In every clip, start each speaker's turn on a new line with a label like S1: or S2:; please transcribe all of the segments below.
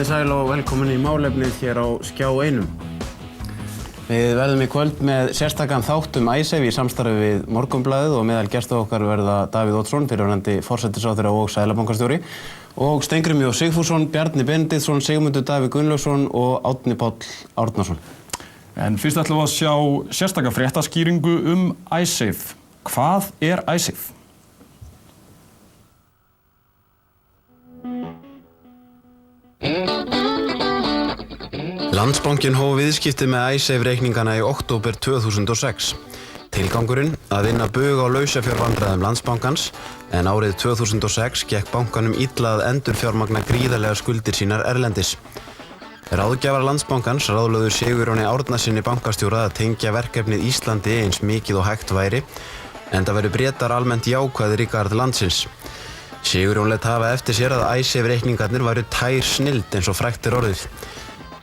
S1: sæl og velkomin í málefnið hér á Skjá 1. Við verðum í kvöld með sérstakan þátt Icesave í samstarfi við Morgunblaðið og meðal gesta okkar verða Davíð Oddsson, fyrrverandi forsætisráðherra og seðlabankastjóri, og Steingrímur J. Sigfússon, Bjarni Benediktsson, Sigmundur Davíð Gunnlaugsson og Árni Páll Árnason.
S2: En fyrst ætlum við að sjá sérstaka fréttaskýringu Icesave. Hvað er Icesave?
S1: Landsbankinn hóf viðskipti með Icesave-reikningana í október 2006. Tilgangurinn að vinna bug á lausafjárvandræðum Landsbankans, en árið 2006 gekk bankanum illa að endurfjármagna gríðarlega skuldir sínar erlendis. Ráðgjafar Landsbankans ráðlögðu Sigurjóni Árnasyni bankastjóra að tengja verkefnið Íslandi eins mikið og hægt væri, enda væru Bretar almennt jákvæðir í garð landsins. Sigurjón lét hafa eftir sér að Icesave-reikningarnir væru tær snilld eins og frægt orðið.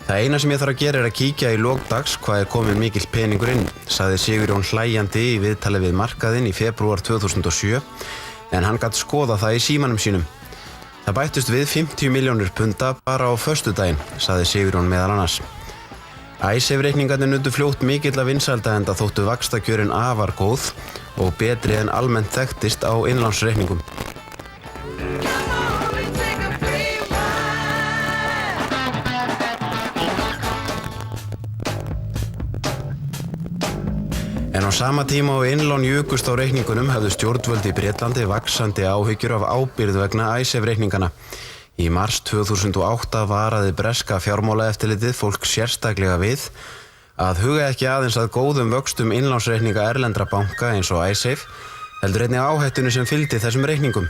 S1: Það eina sem ég þarf að gera er að kíkja í lok dags hvað kominn mikill peningur inn, sagði Sigurjón hlæjandi í viðtali við markaðinn í febrúar 2007, en hann gat skoða það í símanum sínum. Það bættust við 50 milljónir punda bara á föstudaginn, sagði Sigurjón meðal annars. Icesave-reikningarnir nutu fljótt mikilla vinsælda enda þóttu vaxtakjörin afar góð og betri en almennt þekktist á innlánsreikningum. En á sama tíma og innlán jukust á reikningunum hefðu stjórnvöld í Bretlandi vaxandi áhyggjur af ábyrgð vegna Icesave-reikningana. Í mars 2008 varaði breska fjármálaeftirlitið fólk sérstaklega við að huga ekki aðeins að góðum vöxtum innlánsreikninga erlendra banka eins og Icesave, heldur einnig áhættunni sem fylgdi þessum reikningum.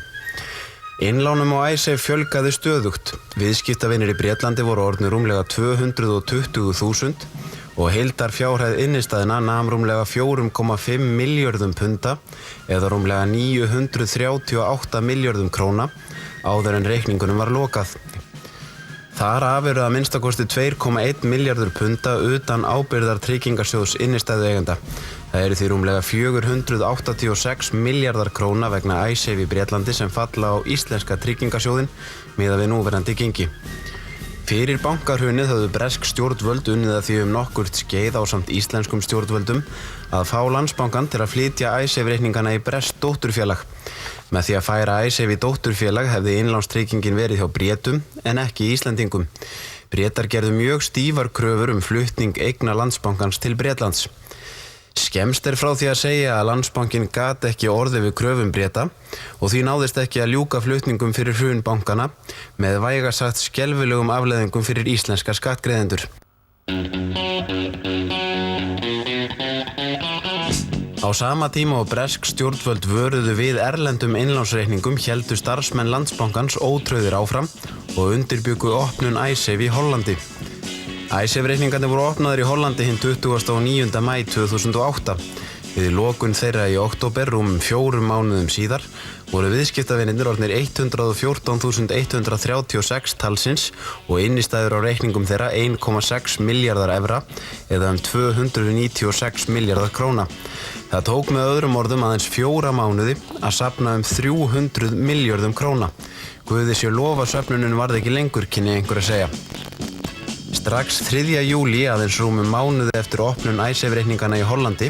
S1: Innlánum á Icesave fjölgaði stöðugt. Viðskiptavinir í Bretlandi voru orðnir rúmlega 220.000 og heildarfjárhæð innistæðna nam rúmlega 4,5 milljörðum punda eða rúmlega 938 milljörðum króna áður en reikningunum var lokað. Þar af eru að minnstakosti 2,1 milljarður punda utan ábyrgðar tryggingarsjóðs innistæðueigenda. Það eru því rúmlega 486 milljarðar króna vegna Icesave í Bretlandi sem falla á íslenska tryggingarsjóðin miðað við núverandi gengi. Fyrir bankahrunið höfðu bresk stjórnvöld unnið að því nokkurt skeið ásamt íslenskum stjórnvöldum að fá Landsbankann til að flytja Icesave-reikningana í breskt dótturfélag. Með því að færa Icesave í dótturfélag hefði innlánstryggingin verið hjá Bretum en ekki Íslendingum. Bretar gerðu mjög stífar kröfur flutning eigna Landsbankans til Bretlands. Skemmst frá því að segja að Landsbankinn gat ekki orðið við kröfum Breta og því náðist ekki að ljúka flutningum fyrir hrun bankana með vægast sagt skelfilegum afleiðingum fyrir íslenska skattgreiðendur. Á sama tíma og bresk stjórnvöld vöruðu við erlendum innlánsreikningum héldu starfsmenn Landsbankans ótrauðir áfram og undirbjuggu opnun Icesave í Hollandi. Icesave-reikningarnir voru opnaðir í Hollandi hinn 29. maí 2008. Við lokun þeirra í október, rúmum 4 mánuðum síðar, voru viðskiptavinirnir orðnir 114.136 talsins og innistæður á reikningum þeirra 1,6 milljarðar evra eða 296 milljarðar króna. Það tók með öðrum orðum aðeins 4 mánuði að safna 300 milljörðum króna. Guði sé lofa söfnunin varð ekki lengur, kynni einhver að segja. Strax 3. júlí, aðeins rúmum mánuði eftir opnun Icesave-reikningana í Hollandi,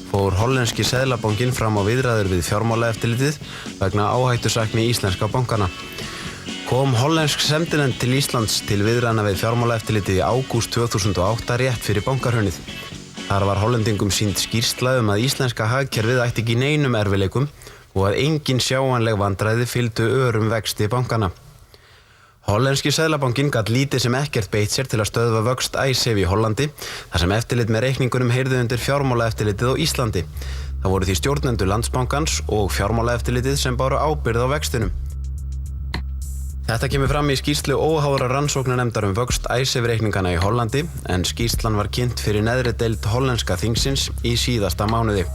S1: fór hollenski seðlabankinn fram á viðræður við fjármálaeftirlitið vegna áhættusækni íslenska bankana. Kom hollensk sendinefnd til Íslands til viðræðna við fjármálaeftirlitið í ágúst 2008 rétt fyrir bankahrunið. Þar var hollendingum sýnd skýrsla að íslenska hagkerfið ætti ekki neinum erfiðleikum og að engin sjáanleg vandræði fylgdu örum vexti bankana. Hollenski seðlabankinn gat lítið sem ekkert beitt sér til að stöðva vöxt Icesave í Hollandi, þar sem eftirlit með reikningunum heyrði undir fjármálaeftirlitið á Íslandi. Það voru því stjórnendur Landsbankans og fjármálaeftirlitið sem báru ábyrgð á vextinum. Þetta kemur fram í skýrslu óháðra rannsóknarnefndar vöxt Icesave-reikningana í Hollandi, en skýrslan var kynnt fyrir neðri deild hollenska þingsins í síðasta mánuði.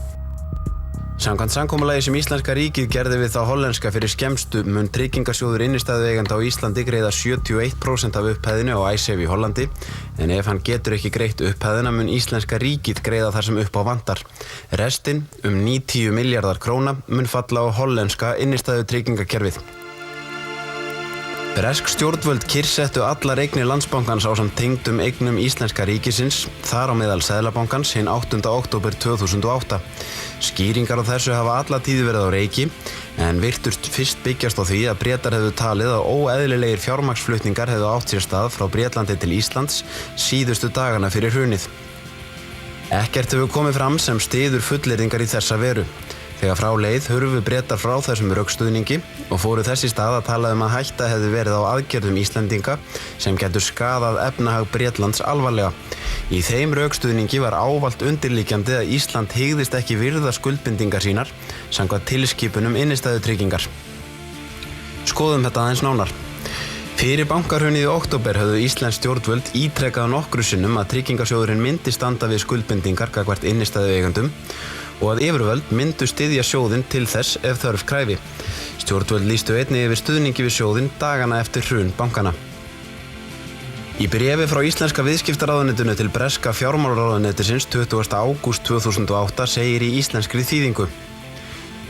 S1: Samkvæmt samkomulagi sem íslenska ríkið gerði við þá hollenska fyrir skemmstu mun tryggingarsjóður innistæðueigenda á Íslandi greiða 71% af upphæðinu á Icesave í Hollandi, en ef hann getur ekki greitt upphæðina mun íslenska ríkið greiða þar sem upp á vantar. Restin, 90 milljarðar króna, mun falla á hollenska innistæðutryggingakerfið. Bresk stjórnvöld kyrrsettu allar eignir Landsbankans ásamt tengdum eignum íslenska ríkisins, þar á meðal Seðlabankans hinn 8. október 2008. Skýringar á þessu hafa alla tíð verið á reiki, en virtust fyrst byggjast á því að Bretar hefðu talið að óeðlilegir fjármagnsflutningar hefðu átt sér stað frá Bretlandi til Íslands síðustu dagana fyrir hrunið. Ekkert hefur komið fram sem styður fullyrðingar í þessa veru. Þegar frá leið hurfu Bretar frá þessum rökstuðningi og fóru þess í stað að tala að hætta hefði verið á aðgerðum Íslendinga sem getur skaðað efnahag Bretlands alvarlega. Í þeim rökstuðningi var ávallt undirliggjandi að Ísland hygðist ekki virða skuldbindingar sínar samkvæmt tilskipunum innistæðutryggingar. Skoðum þetta aðeins nánar. Fyrir bankahrunið í október höfðu íslensk stjórnvöld ítrekað nokkru sinnum að tryggingarsjóðurinn myndi standa við skuldbindingar gagnvart innistæðueigendum og að yfirvöld myndu styðja sjóðinn til þess ef þörf kræfi. Stjórnvöld lýstu einnig yfir stuðningi við sjóðinn dagana eftir hrun bankana. Í bréfi frá íslenska viðskiptaráðuneytinu til breska fjármálaráðuneytisins 20. ágúst 2008 segir í íslenskri þýðingu: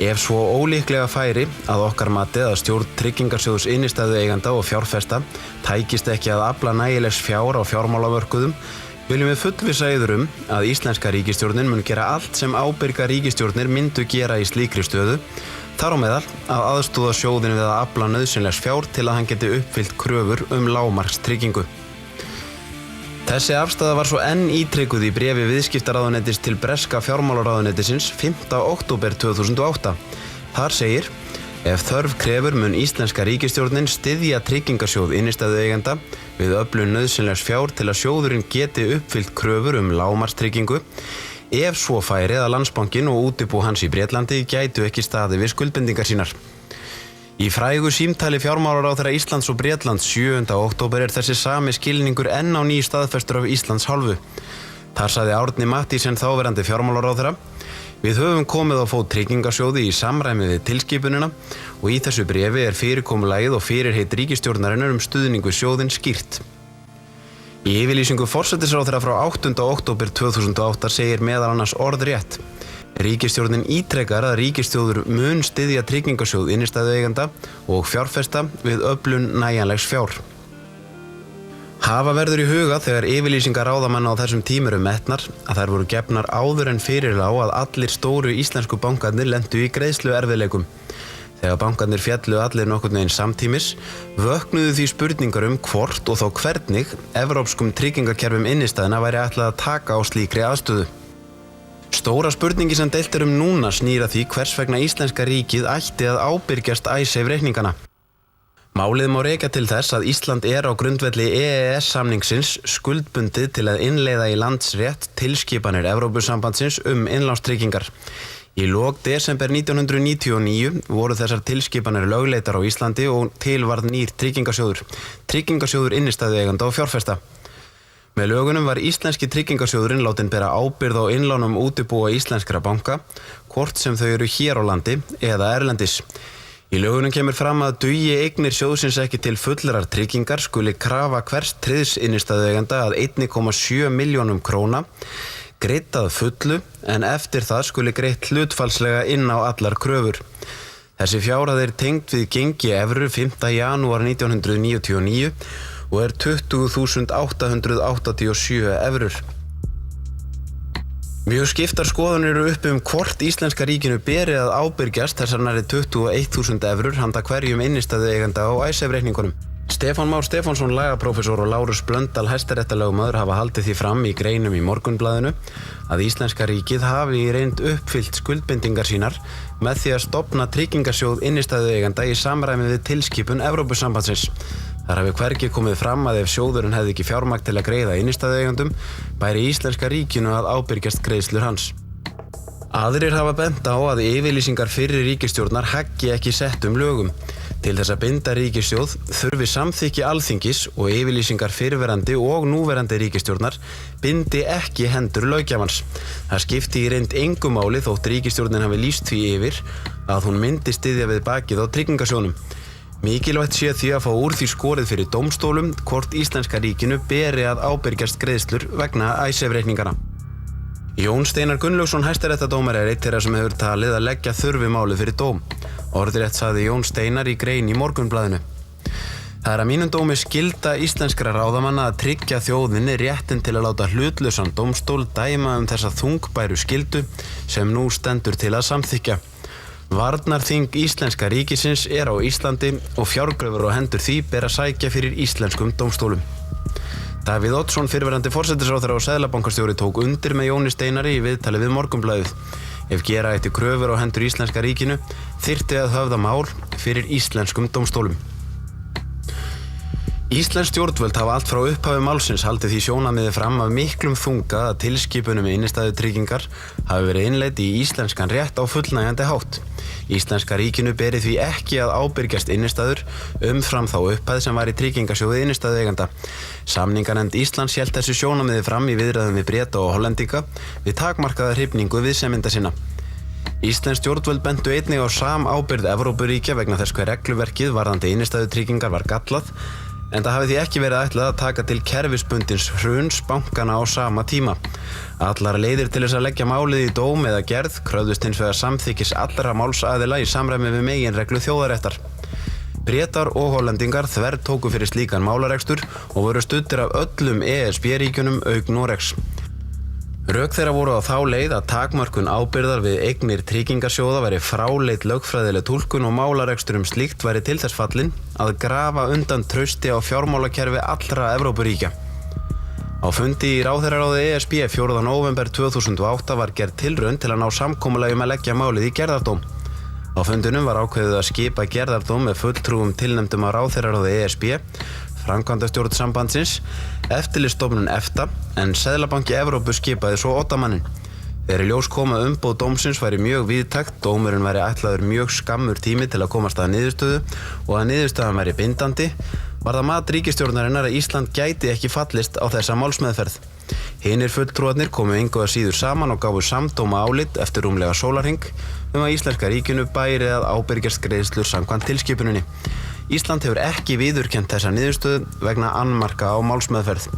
S1: Ef svo ólíklega færi að okkar mati að stjórn tryggingarsjóðs innistæðueigenda og fjárfesta tækist ekki að afla nægilegs fjár á fjármálamörkuðum, viljum við fullvissa yður að íslenska ríkisstjórnin mun gera allt sem ábyrga ríkisstjórnir myndu gera í slíkri stöðu, þar á meðal að aðstoða sjóðinn við að afla nauðsynlegs fjár til að hann geti uppfyllt kröfur lágmarkstryggingu. Þessi afstaða var svo enn ítrekuð í bréfi viðskiptaráðuneytis til breska fjármálaráðuneytisins 5. október 2008. Þar segir: Ef þörf krefur mun íslenska ríkisstjórnin styðja tryggingarsjóð innistæðueigenda við öflun nauðsynlegs fjár til að sjóðurinn geti uppfyllt kröfur lágmarkstryggingu, ef svo færi að Landsbankinn og útibú hans í Bretlandi gætu ekki staðið við skuldbindingar sínar. Í frægu símtali fjármálaráðherra Íslands og Bretlands 7. október þessi sami skilningur enn á ný staðfestur af Íslands hálfu. Þar sagði Árni Matthísen þáverandi fjármálaráðherra: Við höfum komið á fót tryggingarsjóði í samræmi við tilskipunina og í þessu bréfi fyrirkomulagið og fyrirheit ríkisstjórnarinnar stuðning við sjóðinn skýrt. Í yfirlýsingu forsætisráðherra frá 8. október 2008 segir meðal annars orðrétt: Ríkisstjórnin ítrekar að ríkissjóður mun styðja tryggingarsjóð innistæðueigenda og fjárfesta við öflun nægjanlegs fjár. Hafa verður í huga þegar yfirlýsingar ráðamanna á þessum tímum eru metnar að þær voru gefnar áður en fyrir lá að allir stóru íslensku bankarnir lentu í greiðsluerfiðleikum. Þegar bankarnir féllu allir nokkurn veginn samtímis, vöknuðu því spurningar hvort og þá hvernig evrópskum tryggingakerfum innistæðna væri ætlað að taka á slíkri aðstöðu. Stóra spurningi sem deilt núna snýr að því hvers vegna íslenska ríkið ætti að ábyrgjast Icesave-reikningana. Málið má rekja til þess að Ísland á grundvelli EES-samningsins skuldbundið til að innleiða í landsrétt tilskipanir Evrópusambandsins innlánstryggingar. Í lok desember 1999 voru þessar tilskipanir lögleiddar á Íslandi og til varð nýr tryggingarsjóður innistæðueigenda og fjárfesta. Með lögunum var íslenski tryggingarsjóðurinn látinn bera ábyrgð á innlánum útibúa íslenskra banka, hvort sem þau eru hér á landi eða erlendis. Í lögunum kemur fram að dugi eignir sjóðsins ekki til fullrar tryggingar skuli krafa hvers tryggðs innistæðueiganda að 1,7 milljónum króna, greitt að fullu, en eftir það skuli greitt hlutfallslega inn á allar kröfur. Þessi fjárhæð tengd við gengi evru 5. janúar 1999 og 20.887 evrur. Mjög skiptar skoðanir eru hvort íslenska ríkinu beri að ábyrgjast þessar nærri 21.000 evrur handa hverjum innistæðueiganda á Icesave-reikningunum. Stefán Már Stefánsson lagaprófessor og Lárus Blöndal hæstaréttarlögmaður hafa haldið því fram í greinum í Morgunblaðinu að íslenska ríkið hafi í reynd uppfyllt skuldbindingar sínar með því að stofna tryggingarsjóð innistæðueiganda í samræmi við tilskipun Evrópusambandsins. Þar hafi hvergi komið fram að ef sjóðurinn hefði ekki fjármagn til að greiða innistæðueigendum, bæri íslenska ríkinu að ábyrgjast greiðslur hans. Aðrir hafa bent á að yfirlýsingar fyrri ríkisstjórnar heggi ekki settum lögum. Til þess að binda ríkissjóð þurfi samþykki Alþingis og yfirlýsingar fyrrverandi og núverandi ríkisstjórnar bindi ekki hendur löggjafans. Það skipti í reynd engu máli þótt ríkisstjórnin hafi lýst því yfir að hún myndi styðja við bakið á tryggingarsjóðnum. Mikilvægt sé því að fá úr því skorið fyrir dómstólum hvort íslenska ríkinu beri að ábyrgjast greiðslur vegna Icesave-reikningana. Jón Steinar Gunnlaugsson hæstaréttardómari einn þeirra sem hefur talið að leggja þurfi málið fyrir dóm. Orðrétt sagði Jón Steinar í grein í Morgunblaðinu: Það að mínum dómi skylda íslenskra ráðamanna að tryggja þjóðinni réttinn til að láta hlutlausan dómstól dæma þessa þungbæru skyldu sem nú stendur til að samþykkja. Varnarþing íslenska ríkisins á Íslandi og fjárgröfur á hendur því ber að sækja fyrir íslenskum dómstólum. Davíð Oddsson, fyrrverandi forsætisráðherra og seðlabankastjóri, tók undir með Jóni Steinari í viðtali við Morgunblaðið. Ef gera ætti kröfur á hendur íslenska ríkinu, þyrfti að höfða mál fyrir íslenskum dómstólum. Íslensk stjórnvöld hafa allt frá upphafi málsins haldið því sjónarmiði fram af miklum þunga að tilskipunum innistæðutryggingar hafi verið innleidd í íslenskan rétt á fullnægjandi hátt. Íslenska ríkinu beri því ekki að ábyrgjast innistæður umfram þá upphæð sem var í tryggingasjóði innistæðueiganda. Samninganefnd Íslands hélt þessu sjónarmiði fram í viðræðum við Breta og Hollendinga við takmarkaða hrifningu viðsemjenda sinna. Íslensk stjórnvöld bentu einnig á samábyrgð Evrópuríkja vegna þess hve regluverkið varðandi innistæðutryggingar var gallað, en það hafi því ekki verið ætlað að taka til kerfisbundins hruns bankana á sama tíma. Allar leiðir til þess að leggja málið í dóm eða gerð kröfðust hins vegar samþykkis allra málsaðila í samræmi við meginreglu þjóðaréttar. Bretar og Hollendingar þvertóku fyrir slíkan málarekstur og voru studdir af öllum ESB-ríkjunum auk Noregs. Rök þeirra voru á þá leið að takmörkun ábyrgðar við eignir tryggingarsjóða væri fráleit lögfræðileg túlkun og málarekstur slíkt væri til þess fallinn að grafa undan trausti á fjármálakerfi allra Evrópuríkja. Á fundi í ráðherraráði ESB 4. nóvember 2008 var gerð tilraun til að ná samkomulagi að leggja málið í gerðardóm. Á fundinum var ákveðið að skipa gerðardóm með fulltrúum tilnefndum á ráðherraráði ESB, framkvæmdastjórn sambandsins, eftirlitsstofnun EFTA, en Seðlabanki Evrópu skipaði svo oddamannin. Þegar í ljós kom að umboð dómsins væri mjög víðtækt, dómurinn væri ætlaður mjög skammur tími til að komast að niðurstöðu og að niðurstaðan væri bindandi, var það mat ríkisstjórnarinnar að Ísland gæti ekki fallist á þessa málsmeðferð. Hinir fulltrúarnir komu engu að síður saman og gáfu samdóma álit eftir rúmlega sólarhring að íslenska ríkinu bæri að ábyrgjast greiðslur samkvæmt tilskipuninni. Ísland hefur ekki viðurkennt þessa niðurstöðu vegna annmarka á málsmeðferð.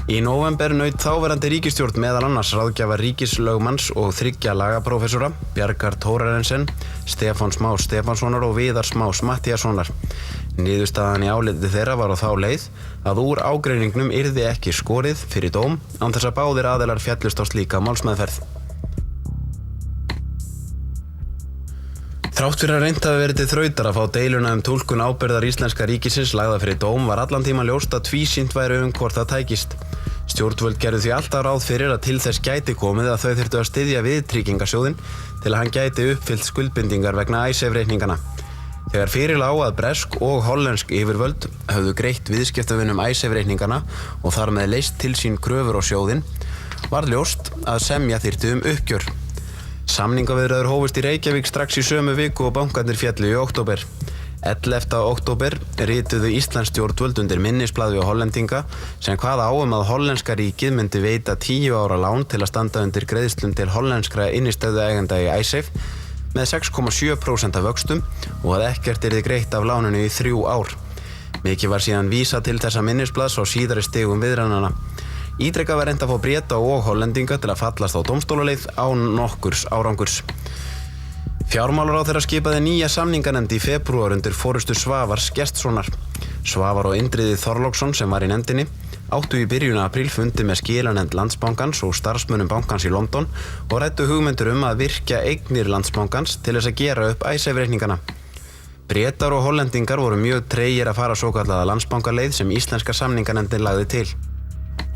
S1: Í nóvember naut þáverandi ríkisstjórn meðal annars ráðgjafar ríkislögmanns og 3 lagaprófessora, Bjargar Thorarensen, Stefáns Más Stefánssonar og Viðars Más Matthíassonar. Niðurstaðan í áliti þeirra var á þá leið að úr ágreiningnum yrði ekki skorið fyrir dóm án þess að báðir aðilar féllust á slíka málsmeðferð. Þrátt fyrir að reynt hafi verið til þrautar að fá deiluna túlkun ábyrgðar íslenska ríkisins lagða fyrir dóm var allan tíma ljóst að tvísýnt væri hvort það tækist. Stjórnvöld gerðu því alltaf ráð fyrir að til þess gæti komið að þau þyrftu að styðja við tryggingasjóðinn til að hann gæti uppfyllt skuldbindingar vegna Icesave-reikningana. Þegar fyrir lá að bresk og hollensk yfirvöld höfðu greitt viðskiptavinum Icesave-reikningana og þar með leyst til sín kröfur á sjóðinn, var ljóst að semja þyrfti uppgjör. Samningaviðræður hófust í Reykjavík strax í sömu viku og bankarnir féllu í október. 11. október rituðu íslensk stjórnvöld undir minnisblað við Hollendinga sem kvað á að hollenska ríkið myndi veita 10 ára lán til að standa undir greiðslum til hollenskra innistæðueigenda í Icesave með 6,7% vöxtum og að ekkert yrði greitt af láninu í 3 ár. Mikið var síðan vísað til þessa minnisblaðs á síðari stigum viðræðnanna. Ítrekað var reynt að fá Breta og Hollendinga til að fallast á dómstólaleið án nokkurs árangurs. Fjármálaráðherra skipaði nýja samninganefnd í febrúar undir forystu Svavars Gestssonar. Svavar og Indriði Þorláksson sem var í nefndinni áttu í byrjun apríl fundi með skilanefnd Landsbankans og starfsmönnum bankans í London og ræddu hugmyndir að virkja eignir Landsbankans til þess að gera upp Icesave-reikningana. Bretar og Hollendingar voru mjög tregir að fara svokallaða Landsbankaleið sem íslenska samninganefndin lagði til.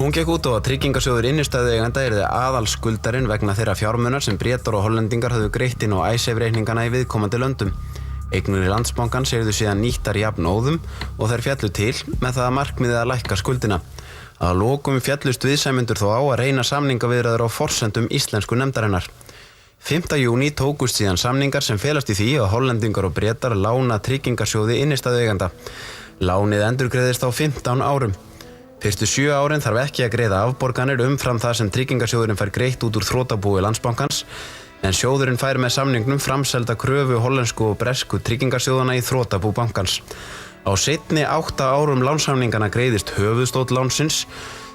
S1: Hún gekk út á að tryggingasjóður innistæðueigenda yrði aðalskuldarinn vegna þeirra fjármunar sem Bretar og Hollendingar höfðu greitt inn á Icesave-reikningana í viðkomandi löndum. Eignir Landsbankans yrðu síðan nýttar jafnóðum og þær féllu til með það að markmiði að lækka skuldina. Að lokum féllust viðsemjendur þó á að reyna samningaviðræður á forsendum íslensku nefndarinnar. 5. júní tókust síðan samningar sem felast í því að Hollendingar og Bretar lána tryggingasjóði innistæðueigenda. Lánið endurgreiðist á 15 árum. Fyrstu 7 árin þarf ekki að greiða afborganir umfram það sem tryggingasjóðurinn fær greitt út úr þrotabúi Landsbankans, en sjóðurinn fær með samningnum framselda kröfu hollensku og bresku tryggingasjóðana í þrotabú bankans. Á seinni 8 árum lánsamningana greiðist höfuðstóll lánsins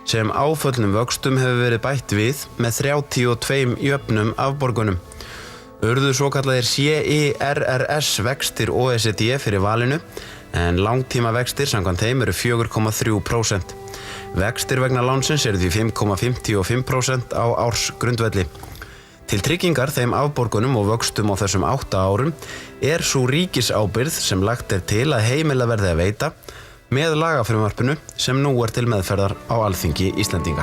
S1: sem áföllnum vöxtum hefur verið bætt við með 32 jöfnum afborgunum. Urðu svokallaðir CIRRS vextir OECD fyrir valinu, en langtímavextir samkvæmt þeim eru 4,3%. Vextir vegna lánsins eru því 5,55% á ársgrundvelli. Til tryggingar þeim afborgunum og vöxtum á þessum 8 árum sú ríkisábyrgð sem lagt til að heimila verði að veita með lagafrumvarpinu sem nú til meðferðar á Alþingi Íslendinga.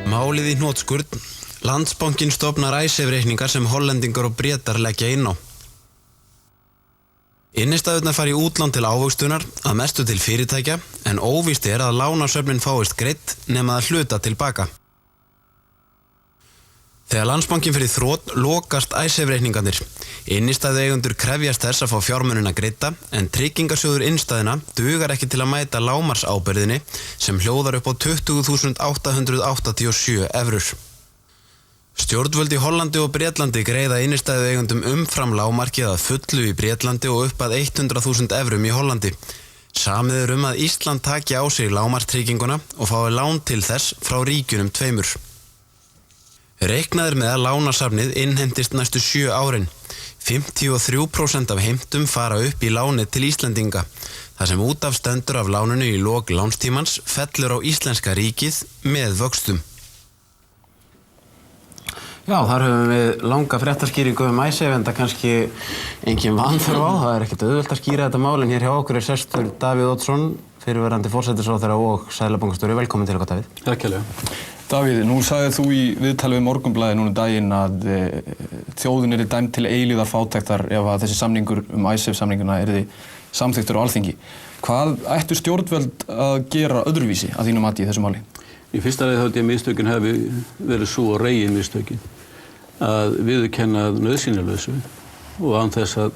S1: Málið í hnotskurn. Landsbankinn stofnar Icesave-reikninga sem Hollendingar og Bretar leggja inn á. Innistæðurnar fara í útlán til ávöxtunar, að mestu til fyrirtækja, en óvíst að lánasöfnin fáist greidd nema að hluta tilbaka. Þegar Landsbankinn fer í þrot, lokast Icesave-reikningarnir. Innistæðueigendur krefjast þess að fá fjármunina greidda, en tryggingarsjóður innstæðina dugar ekki til að mæta lágmarksábyrgðinni sem hljóðar upp á 20.887 evrur. Stjórnvöld í Hollandi og Bretlandi greiða innistæðueigendum umfram lágmarkið að fullu í Bretlandi og upp að 100.000 evrum í Hollandi. Samið að Ísland taki á sig lágmarkstrygginguna og fái lán til þess frá ríkjunum tveimur. Reiknað með að lánasafnið innheimtist næstu 7 árin. 53% af heimtum fara upp í lánið til Íslendinga. Það sem út af stendur af láninu í lok lánstímans fellur á íslenska ríkið með vöxtum. Já, þar höfum við langa fréttaskýringu Icesave, en það kannski engin vanþörf á. Það ekkert auðvelt að skýra þetta mál, en hér hjá okkur sestur Davíð Oddsson, fyrrverandi forsætisráðherra og seðlabankastjóri. Velkomin til okkar, Davíð.
S3: Takk hérlega.
S2: Davíð, nú sagðir þú í viðtali við Morgunblaðið núna daginn að þjóðin dæmd til eilífðar fátæktar ef að þessi samningur Icesave-samninguna yrði samþykktur á Alþingi. Hvað ættu stjórnvöld að gera öðruvísi að þínu mati í þessu máli?
S3: Í fyrsta lagi þátt ég að mistökin hafi verið svo og regin mistökin að viðurkenna nauðsynjalausu og án þess að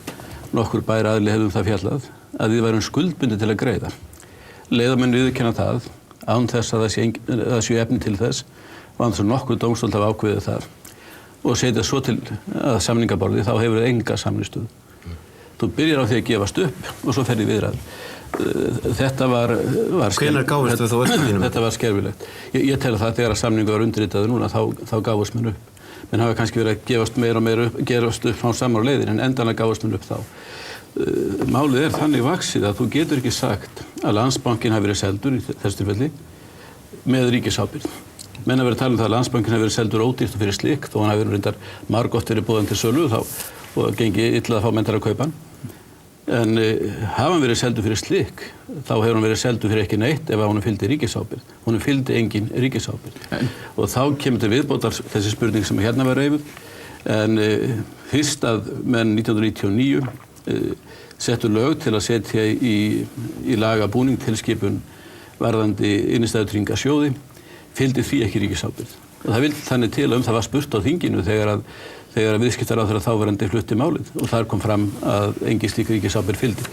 S3: nokkur bær aðili hefðum það fjallað að við værum skuldbundin til að greiða. Leiðamenn viðurkenna það án þess að það sé efni til þess og án þess að nokkur dómstóll hafa ákveðið það og setja svo til að samningaborði þá hefur enga samningsstöðu. Þú byrjar á því að gefast upp og svo ferði viðræður. Þetta var
S1: Hvenær gáfust þið þó upp þínum?
S3: Þetta var skelfilegt. Ég tel að það þegar að samningu var undirritaður núna þá gáfust menn upp. Menn hafa kannski verið að gefast meira og meira upp, gefast upp á samar leiðir en endanlega gáfust menn upp þá. Málið þannig vaxið að þú getur ekki sagt að Landsbankinn hafi verið seldur í þessu tilfelli með ríkisábyrgð. Menn hafa verið að tala það að Landsbankinn hafi verið seldur ódýrt og fyrir slik þó hann hafi verið reyndar margoft verið boðinn til sölu og gengi illa að fá menn til að kaupa hann. En hafa hann verið seldur fyrir slik, þá hefur hann verið seldur fyrir ekki neitt ef honum fylgdi ríkisábyrgð. Honum fylgdi engin ríkisábyrgð. Og þá kemur til viðbótar þessi spurning sem hérna var reifuð. En fyrst að menn 1999 settu lög til að setja í lagabúning tilskipun varðandi innistæðutryggingasjóði, fylgdi því ekki ríkisábyrgð. Og það vildi þannig til að það var spurt á þinginu þegar viðskiptaráðherra þáverandi flutti málið og þar kom fram að engin slík ríkisábyrgð fylgdi.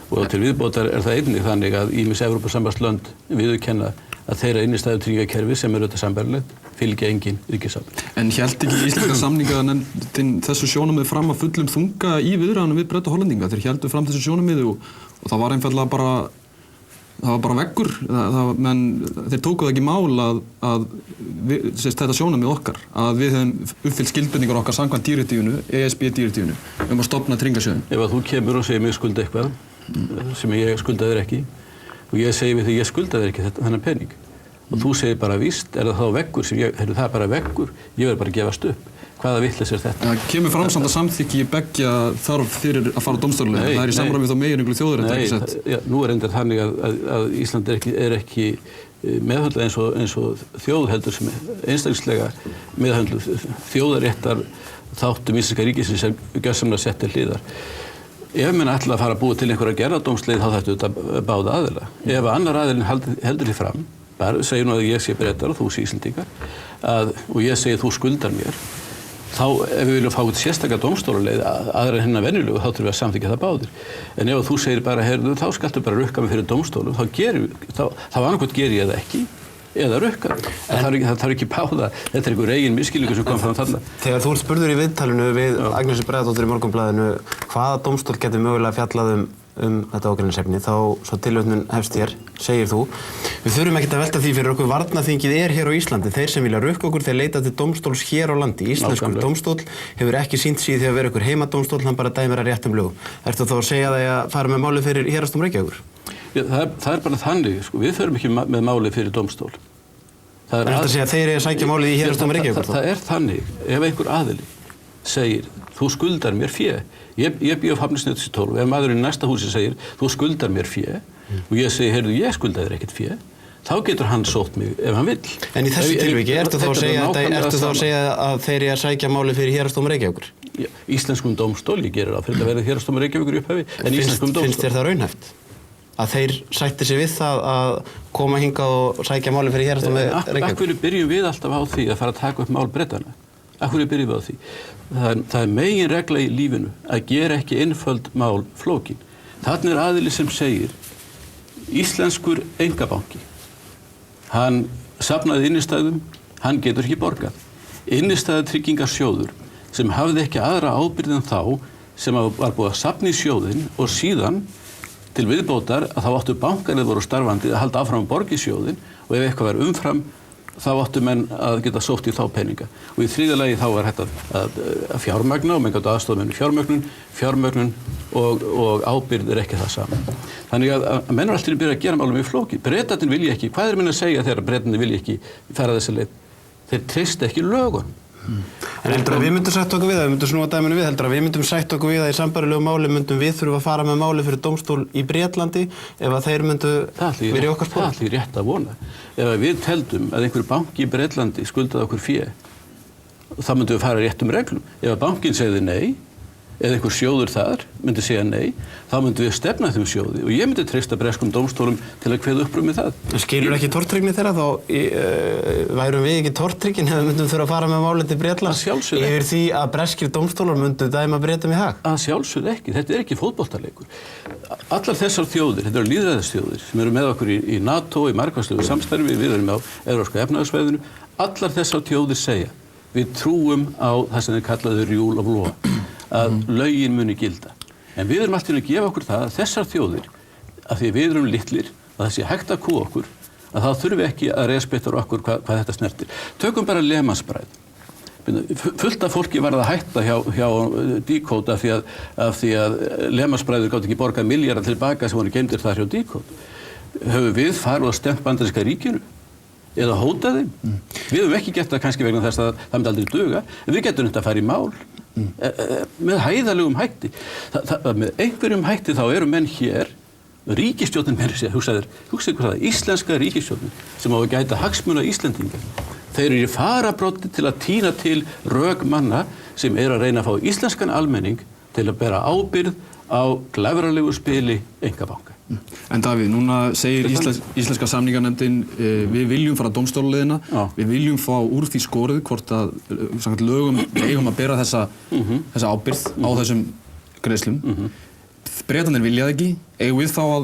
S3: Og til viðbótar það einnig þannig að ýmis Evrópusambandslönd viðurkenna að þeirra innistæðutryggingakerfi sem auðvitað sambærilegt fylgja engin ríkisábyrgð.
S2: En hélt ekki íslenska samninganefndin þessu sjónarmið fram að fullum þunga í viðræðunum við Breta og Hollendinga? Þeir héldu fram þessu sjónarmiði og það var einfaldlega bara það var bara veggur, menn þeir tóku það ekki mál að þetta sjónarmið okkar, að við hefum uppfyllt skuldbindingar okkar samkvæmt direktífinu, ESB-direktífinu, að stofna tryggingasjóðinn.
S3: Ef að þú kemur og segir mig skulda eitthvað sem ég skuldaði ekki og ég segi við þig ég skuldaði ekki þennan pening og þú segir bara víst, það þá veggur sem það er bara veggur, ég verð bara að gefast upp. Hvaða vitleysa þetta?
S2: Það kemur fram samt að samþykki beggja þarf fyrir að fara á dómstóluleið. Það í samræmi við þá meginreglu þjóðaréttar, ekki sett?
S3: Nei, nú reyndar þannig að Ísland er ekki meðhöndlað eins og þjóð heldur sem einstaklega meðhöndluð þjóðaréttar þáttum íslenska ríkisins sem gjörsamlega sett til hliðar. Ef menn ætla að fara að búa til einhverja gerðardómsleið þá þættu þetta báða aðila. Ef annar aðilinn heldur því fram, bara segir nú að ég sé Bretar og þú sé Íslendingar, og ég segi þú skuldar mér, þá ef við viljum fá út sérstakar dómstóluleið aðra en hinna venjulegu þá þurfum við að samþykkja það báðir. En ef þú segir bara heyrðu þá skaltu bara rukka mig fyrir dómstólum þá annarkvort geri ég það ekki eða rukka. Það þarf ekki báða. Þetta er einhver eigin misskilningur sem kom fram þarna.
S1: Þegar þú ert spurður í viðtalinu við Agnesi Breiðadóttur í Morgunblaðinu hvaða dómstól getur mögulega fjallað þetta ágreiningsefni, þá svo tilvitnun hefst hér, segir þú. Við þurfum ekkert að velta því fyrir okkur varnarþingið hér á Íslandi. Þeir sem vilja rukka okkur, þeir leita til dómstóls hér á landi. Íslenskur dómstóll hefur ekki sýnt sig því að vera ykkur heimadómstóll, hann bara dæmir að réttum lögum. Ertu þá að segja það að fara með málið fyrir Héraðsdóm Reykjavíkur?
S3: Já, það bara þannig, sko. Við förum ekki með málið fyrir dómstól.
S1: Það er að segja að þeir sækja málið í Héraðsdóm Reykjavíkur?
S3: Það er þannig, ef einhver aðili segir, þú skuldar mér fé. Ég bý á Hafnisnesi 12, ef maðurinn í næsta húsi segir, þú skuldar mér fé, og ég segi, heyrðu, ég skulda þér ekkert fé, þá getur hann sótt mig ef hann vill.
S1: En í þessu tilviki, ertu þá að segja að þeir eru að sækja málið fyrir Héraðsdóm Reykjavíkur?
S3: Íslenskum dómstól, ég gerir það fyrir að verða Héraðsdóm Reykjavíkur í upphafi, en íslenskum dómstól.
S1: Finnst þér það raunhæft? Að þeir sætti sig við það að koma hingað og sækja málið fyrir Héraðsdóm Reykjavíkur?
S3: Af hverju byrjum við alltaf á því að fara að taka upp mál Bretanna? Af hverju byrjum við á því? Það er megin regla í lífinu að gera ekki einföld mál flókin. Þarna er aðili sem segir, íslenskur einkabanki, hann safnaði innistæðum, hann getur ekki borgað. Innistæðutryggingarsjóður sem hafði ekki aðra ábyrgð en þá sem var búið að safna í sjóðinn og síðan til viðbótar að þá áttu bankarnir voru starfandi að halda áfram að borga í sjóðinn og ef eitthvað var umfram þá áttu menn að geta sótt í þá peninga. Og í þriðja lagi þá var hægt að fjármagna og menn gátu aðstoða menn í fjármögnun og ábyrgð er ekki það saman. Þannig að menn alltaf byrja að gera málum í flóki. Bretarnir vilja ekki, hvað er menn að segja þegar Bretarnir vilja ekki fara þessa leið? Þeir treysta ekki lögunum.
S1: En heldur að við myndum sætta okkur við það, við myndum snúa dæminu við, heldur að við myndum sætta okkur við það í sambærilegu máli, myndum við þurfa að fara með máli fyrir dómstól í Bretlandi ef að þeir myndu vera í okkar spór?
S3: Það ætli rétt að vona. Ef við teldum að einhver banki í Bretlandi skuldaði okkur fé, þá myndum við fara réttum reglum. Ef að bankinn segði nei, eða einhver sjóður þar myndi segja nei, þá myndum við stefna þeim sjóði og ég myndi treysta breskum dómstólum til að kveða upp með það.
S1: Skilur ekki tortryggni þeirra þá værum við ekki tortryggin ef við myndum þurfa að fara með málið til Bretlands yfir því að breskir dómstólar myndu dæma Bretum í hag?
S3: Að sjálfsögðu ekki, þetta er ekki fótboltaleikur. Allar þessar þjóðir, þetta eru lýðræðisþjóðir sem eru með okkur í NATO, í margvíslegu samstarfi, við erum á Evrópska efnahagssvæðinu, allar þessar þjóðir segja, við trúum á það sem þeir kallaðu rule of law. Að lögin muni gilda. En við erum alltaf að gefa okkur það að þessar þjóðir, af því við erum litlir, að það sé hægt að kúa okkur, að þá þurfum við ekki að respektera okkur hvað þetta snertir. Tökum bara Lehman-spræð. Fullt af fólki var að hætta hjá Decode af því að Lehman-spræður gátt ekki borgað milljarða tilbaka sem voru geymdir þar hjá Decode. Höfum við farið að stemma bandaríska ríkinu? Eða hóta þeim? Við höfum ekki gert það kannski vegna þess að það myndi aldrei duga, en við getum þetta að fara í mál. Með hæðalegum hætti. Með einhverjum hætti þá eru menn hér, ríkisstjórnin meira sér, hugsaðu hvað það, íslenska ríkisstjórnin sem á að gæta hagsmuna Íslendinga. Þeir eru í farabroddi til að tína til rök manna sem eru að reyna að fá íslenskan almenning til að bera ábyrgð á glæfralegu spili einkabanka.
S2: En Davíð, núna segir íslenska samninganefndin við viljum fara dómstólaleiðina, við viljum fá úr því skorið hvort að samkvæmt lögum við eigum að bera þessa ábyrgð á þessum greiðslum. Bretarnir vilja það ekki, eigum við þá að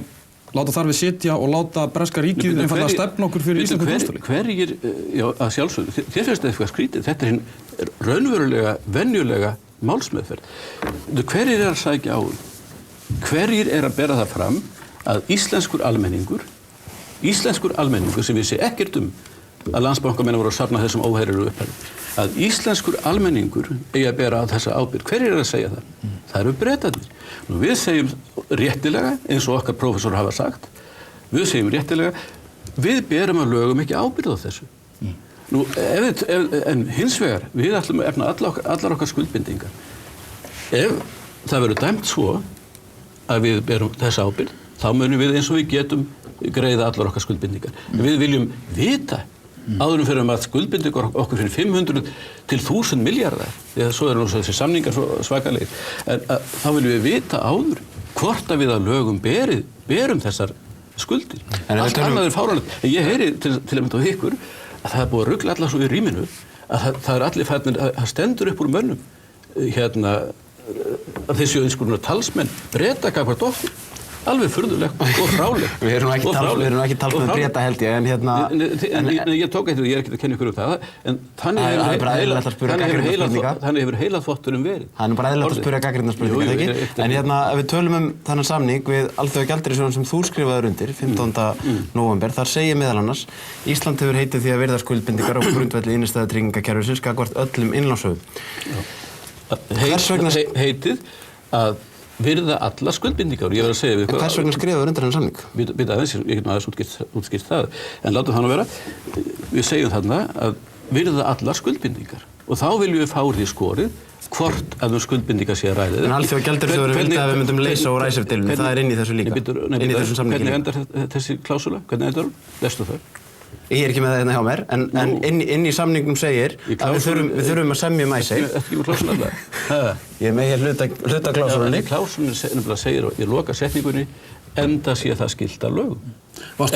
S2: láta þar við sitja og láta breska ríkið einfaldlega stefna okkur fyrir íslensku dómstóli?
S3: Hverjir, já, að sjálfsögðu, þér finnst eitthvað skrítið, þetta er hinn raunverulega, venjulega málsmeðferð. Hverjir er að sækja á? Hverjir er að bera það fram að íslenskur almenningur sem vissi ekkert að Landsbankamenn voru að safna þessum óheyrilu upphæðum, að íslenskur almenningur eigi að bera á þessa ábyrgð. Hverjir er að segja það? Það eru Bretarnir. Nú við segjum réttilega, eins og okkar prófessor hafa sagt, við segjum réttilega, við berum að lögum ekki ábyrgð á þessu. Nú, en hins vegar, við ætlum að efna allar okkar skuldbindingar. Ef það verður dæmt svo að við berum þessa ábyrgð, þá munum við eins og við getum greiða allar okkar skuldbindingar. Við viljum vita áðurum fyrir að skuldbindingar okkur fyrir 500 til 1000 milljarðar, því að svo eru nú þessi samningar svakalegir, en þá viljum við vita áður hvort að við að lögum berum þessar skuldir. Allt annað er fáránlegt. En ég heyri til að mynda á ykkur að það er búið að rugla allar svo í rýminu að það er allir færnir, það stendur upp úr mönnum að þessi einskonar talsmenn Breta gagnvart okkur. alveg furðulegt og frálegt.
S1: Við erum ekki talsmenn Breta held ég, en hérna...
S3: Ég tók eftir því, ég er ekki að kenna ykkur það, en þannig hefur heila þvotturinn verið.
S1: Það er bara eðlilegt að spyrja gagnrýnar spurningar, ekki? En hérna, ef við tölum þennan samning við Alþjóðagjaldeyrissjóðinn sem þú skrifaður undir, 15. nóvember, þar segir meðal annars Ísland hefur heitið því að virða skuldbindingar á grundvelli innstæðutryggingakerfisins gagnvart öllum innlánshöfum.
S3: Heitið að virða alla skuldbindingar og ég verð að segja við ykkur...
S1: Hvers vegna skrifaður undir þennan samning?
S3: Við aðeins, ég get aðeins útskýrt það, en látum það nú vera. Við segjum þarna að virða alla skuldbindingar og þá viljum við fá úr því skorið hvort að skuldbindingar sé að ræða.
S1: En Alþjóðagjaldeyrissjóðurinn vildi að við myndum leysa úr Icesave-deilunni, það er inn í þessu líka, inn í þessum samningi.
S3: Hvernig endar þessi klásula? Hvernig endar hún? Lestu þau?
S1: Ég er ekki með það hérna hjá mér, en inn í samningnum segir að við þurfum að semja Icesave.
S3: Ekki með klásula það?
S1: Ég er með hér hluta klásulunni.
S3: Klásulunni nefnilega segir í loka setningunni enda sé það skylt að lögum.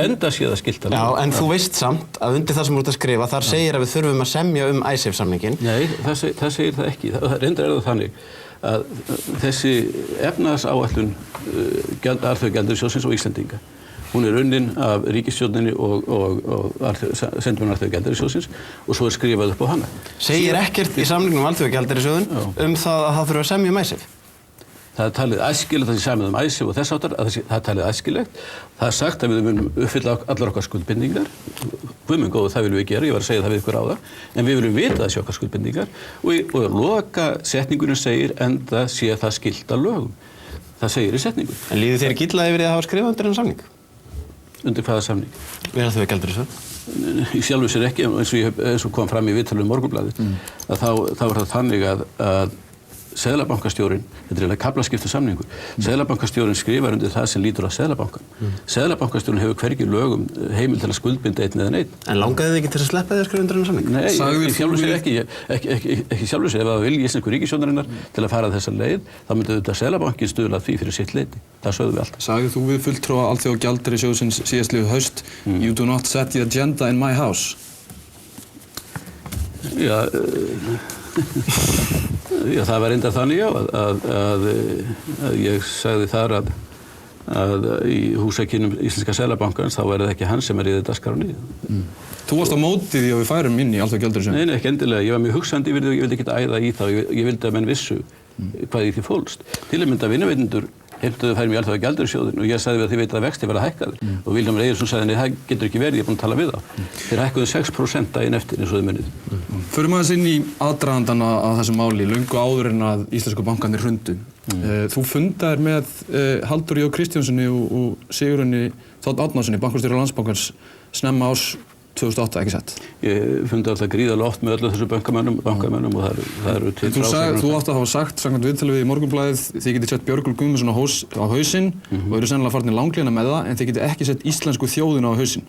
S3: Enda sé það skylt að lögum.
S1: Já, en þú veist samt að undir það sem þú ert að skrifa, þar segir að við þurfum að semja Icesave-samningin.
S3: Nei, það segir það ekki. Reyndar er það þannig að þessi efnahagsáætlun Alþjóðagjaldeyrissjóðsins og Íslendinga, hún er unnin af ríkisstjórninni og sendimann Alþjóðagjaldeyrissjóðsins og svo er skrifað upp á hana.
S1: Segir ekkert í samningnum Alþjóðagjaldeyrissjóðinn það að það þurfa að semja Icesave?
S3: Það er talið æskilegt að það sé samið Icesave og þess áttar, það er talið æskilegt. Það er sagt að við munum uppfylla allar okkar skuldbindingar. Guð minn góður, það viljum við gera, ég var að segja það við ykkur á það. En við viljum vita þessi okkar skuldbindingar og loka setningunum segir enda sé það skylt að lögum. Það segir í setningu.
S1: En líður þér ekki illa yfir því að hafa skrifað undir þennan samning?
S3: Undir hvaða samning?
S1: Við Alþjóðagjaldeyrissjóð.
S3: Í sjálfu sér ekki, eins og kom fram í viðtali Morgunblaðið, að þá var það þannig að Seðlabankastjórinn, þetta er eiginlega kaflaskiptur samningur, Seðlabankastjórinn skrifar undir það sem lítur á Seðlabankann. Seðlabankastjórinn hefur hvergi lögum heimild til að skuldbinda einn eða neinn.
S1: En langaði þið ekki til að sleppa því að skrifa undir þennan samning?
S3: Nei, í sjálfu sér ekki sjálfu sér. Ef það vilji íslensku ríkisstjórnarinnar til að fara þessa leið, þá myndi auðvitað Seðlabankinn stuðla því fyrir sitt leyti. Það sögðum við alltaf.
S2: Sagðir þú við fulltrúa Alþjóðagjaldeyrissjóðsins síðastliðið haust, You do not set the agenda in my house?
S3: Já, það var reyndar þannig að ég sagði þar að í húsakynnum Íslenska Seðlabankans þá er það ekki hann sem riðið dagskránni.
S2: Þú varst á móti því að við færum inn í Alþjóðagjaldeyrissjóðinn?
S3: Nei, ekki endilega. Ég var mjög hugsandi yfir því og ég vildi ekki æða í það. Ég vildi að menn vissu hvað í því fólst. Til að mynda vinnuveitendur heimtuðu færum í Alþjóðagjaldeyrissjóðinn og ég sagði við að þið veit að vexti verða hækkaðir og Vilhjálmur Egilsson sagði nei, það getur ekki verið, ég er búinn að tala við þá. Þeir hækkuðu 6% daginn eftir eins og þið munið.
S2: Förum aðeins inn í aðdragandann að þessu máli, löngu áður en að íslensku bankarnir hrundu. Þú fundaðir með Halldóri J. Kristjánssoni og Sigurjóni Þ. Árnasyni, bankastjóra Landsbankans, snemma árs 2008, ekki satt?
S3: Ég fundi alltaf gríðarlega oft með öllu þessu bankamönnum og það eru til frásögn.
S2: Þú átt að hafa sagt, samkvæmt viðtali við í Morgunblaðið, þið getið sett Björgólf Guðmundsson á hausinn og eru sennilega farnir langlína með það, en þið getið ekki sett íslensku þjóðina á hausinn.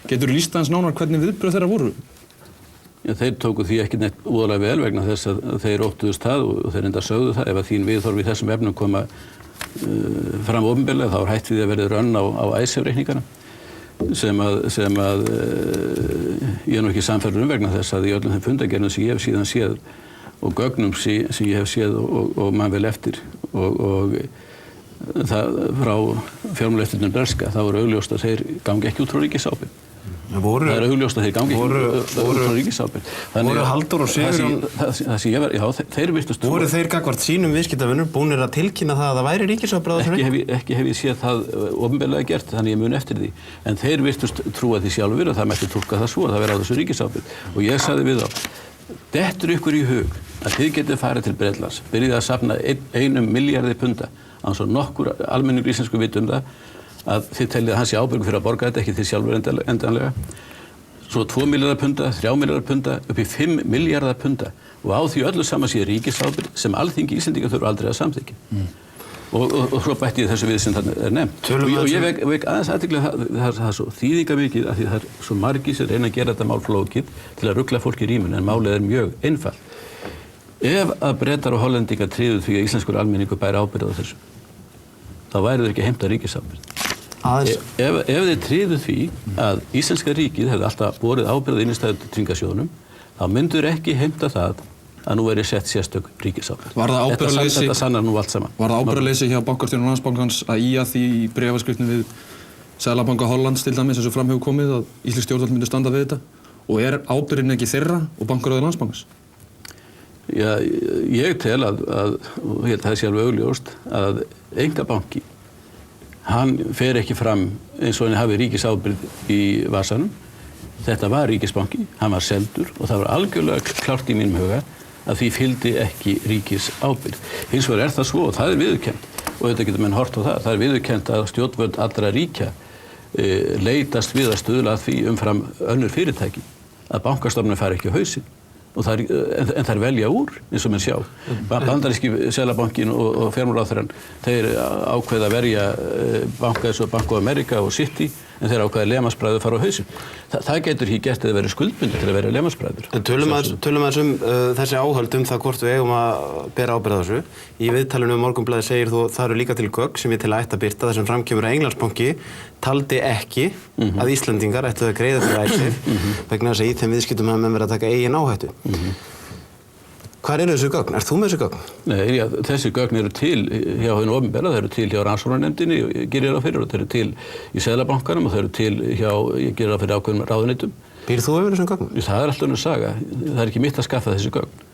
S2: Geturðu lýst aðeins nánar hvernig viðbrögð þeirra voru?
S3: Já, þeir tóku því ekki neitt voðalega vel vegna þess að þeir óttuðust það og þeir enda sögðu það. Ef að þín viðhorf í þessum efnum koma fram opinberlega þá er hætt við að verði rönn á Icesave-reikningana sem að ég er nú ekki sannfærður vegna þess að í öllum þeim fundargerðum sem ég hef síðan séð og gögnum sem ég hef séð og man vel eftir og það frá fjármálaeftirlitinu breska þá er augljóst að þeir gangi ekki út frá ríkisábyrgð. Það er augljóst að þeir gangi ekki út frá ríkisábyrgð.
S1: Voru Halldór og Sigurjón
S3: þeir virtust
S1: voru þeir gagnvart sínum viðskiptavinur búnir að tilkynna það að það væri ríkisábyrgð?
S3: Ekki hef ég séð það opinberlega gert, þannig ég mun eftir því. En þeir virtust trúa því sjálfur að það mætti túlka það svo að það væri á þessu ríkisábyrgð. Og ég sagði við þá, dettur ykkur í hug að þið getið farið til Bretlands, byrjið að safna 1 milljarði punda, án svo nokkur almenningur íslensku viti það, að þið teljið að hann sé ábyrgur fyrir að borga þetta, ekki þið sjálfur endanlega. Svo 2 milljarðar punda, 3 milljarðar punda, upp í 5 milljarðar punda og á því öllu saman sé ríkisábyrgð sem Alþingi Íslendinga þurfa aldrei að samþykkja. Og svo bætti ég þessu við sem þarna er nefnt. Og ég vek aðeins athygli það er svo þýðingamikið að því það er svo margir sem reyna að gera þetta mál flókið til að rugla fólk í ríminu en málið er mjög einfalt. Ef að Bretar og Hollendingar tryðu því að íslenskur almenningur bæri ábyrgð á þessu, þá væri þeir ekki að heimta ríkisábyrgð. Ef þeir tryðu því að íslenska ríkið hefði alltaf borið ábyrgð innistæðutryggingasjóðnum, þá myndur ekki heimta það að nú verið sett sérstök ríkisábyrgð.
S2: Var það ábyrgðarleysi?
S3: Þetta sannar nú allt saman.
S2: Var það ábyrgðarleysi hjá bankastjórum Landsbankans að ýja því í bréfaskriftum við Seðlabanka Hollands til dæmis eins og fram hefur komið að íslensk stjórnvöld myndu standa við þetta? Og ábyrgðin ekki þeirra og bankaráði Landsbankans?
S3: Já, ég tel og ég held að það sé alveg augljóst að einkabanki, hann fer ekki fram eins og hann hafi ríkisábyrgð í vasanum. Þetta var ríkisbanki, hann var seldur og það var algjörlega klárt í mínum huga að því fylgdi ekki ríkisábyrgð. Hins vegar það svo og það viðurkennt og þetta getur menn hort á það. Það viðurkennt að stjórnvöld allra ríkja leitast við að stuðla að því umfram önnur fyrirtæki að bankastofnun fari ekki á hausinn. En þær velja úr, eins og menn sjá. Bandaríski Seðlabankinn og fjármálaráðherrann, þeir ákveða að verja banka eins og Bank of America og City, en þeir ákveða að lemansbræður fara á hausinn. Það getur ekki gert að vera skuldbundið til að vera lemansbræður.
S1: En tölum aðeins þessi áhöld það hvort við eigum að bera ábyrgð á þessu. Í viðtalinu Morgunblaðið segir þú það eru líka til gögn sem ég til að ætta að birta þar sem framkemur að Englandsbanki taldi ekki að Íslendingar ættu að greiða fyrir Icesave vegna þess að í þeim viðskiptum hafa menn verið að taka eigin áhættu. Hvar eru þessu gögn? Ert þú með þessu gögn?
S3: Nei, þessi gögn eru til hjá hinu opinbera, þau eru til hjá rannsóknarnefndinni, ég gerir það fyrir, og þau eru til í Seðlabankanum og þau eru til hjá, ég gerir það fyrir ákveðnum ráðuneytum.
S1: Býrð þú yfir þessum gögnum?
S3: Það er alltaf önnur saga, það er ekki mitt að skaffa þessi gögn.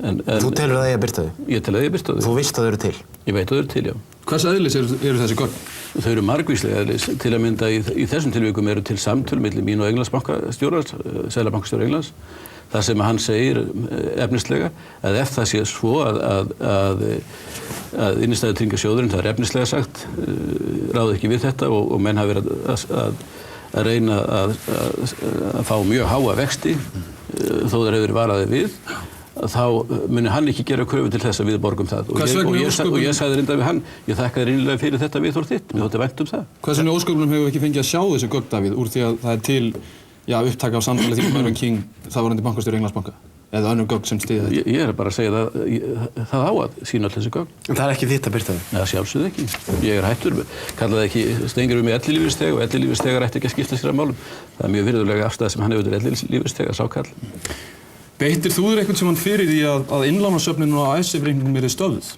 S3: En
S1: þú telur að ég birta þau?
S3: Ég tel að ég birta þau.
S1: Þú veist að þau eru til?
S3: Ég veit að þau eru til, já.
S2: Hvers eðlis eru þessi gögn?
S3: Þau eru margvíslega eðlis. Til að mynda í þessum tilvikum eru til samtöl milli mín og Englandsbankastjóra, Seðlabankastjóra Englands, þar sem hann segir efnislega að ef það sé svo að innstæðutryggingasjóðurinn, það er efnislega sagt, ráði ekki við þetta og menn hafa verið að reyna að fá mjög háa vexti þó þeir hefur verið varaði við, þá muni hann ekki gera kröfu til þess að við borgum það. Og ég sagði reynda við hann, ég þakka þér innilega fyrir þetta viðhorf þitt, mér þótti vænt það.
S2: Hvers vegna ósköpunum hefur ekki fengið að sjá þessu gögn, Davíð, úr því að það er til upptaka á samtali því Mervyn King, þáverandi bankastjóri Englandsbanka, eða önnur gögn sem styðja þetta?
S3: Ég er bara að segja það á að sína allir þessi gögn.
S1: En það er ekki þitt að birta þau?
S3: Nei, sjálfsögðu ekki. Ég er hættur, kallaði ekki stengur með ellilífeyrisþega og ellilífeyrisþegar ætti ekki að skipta sér af málum. Það er mjög virðulega afstæða sem hann hefur til ellilífeyrisþega, sá kall.
S2: Beittir þú þér einhvern sem hann fyrir því að innlánasöfnun og Icesave-reikningum yrði stöðvuð?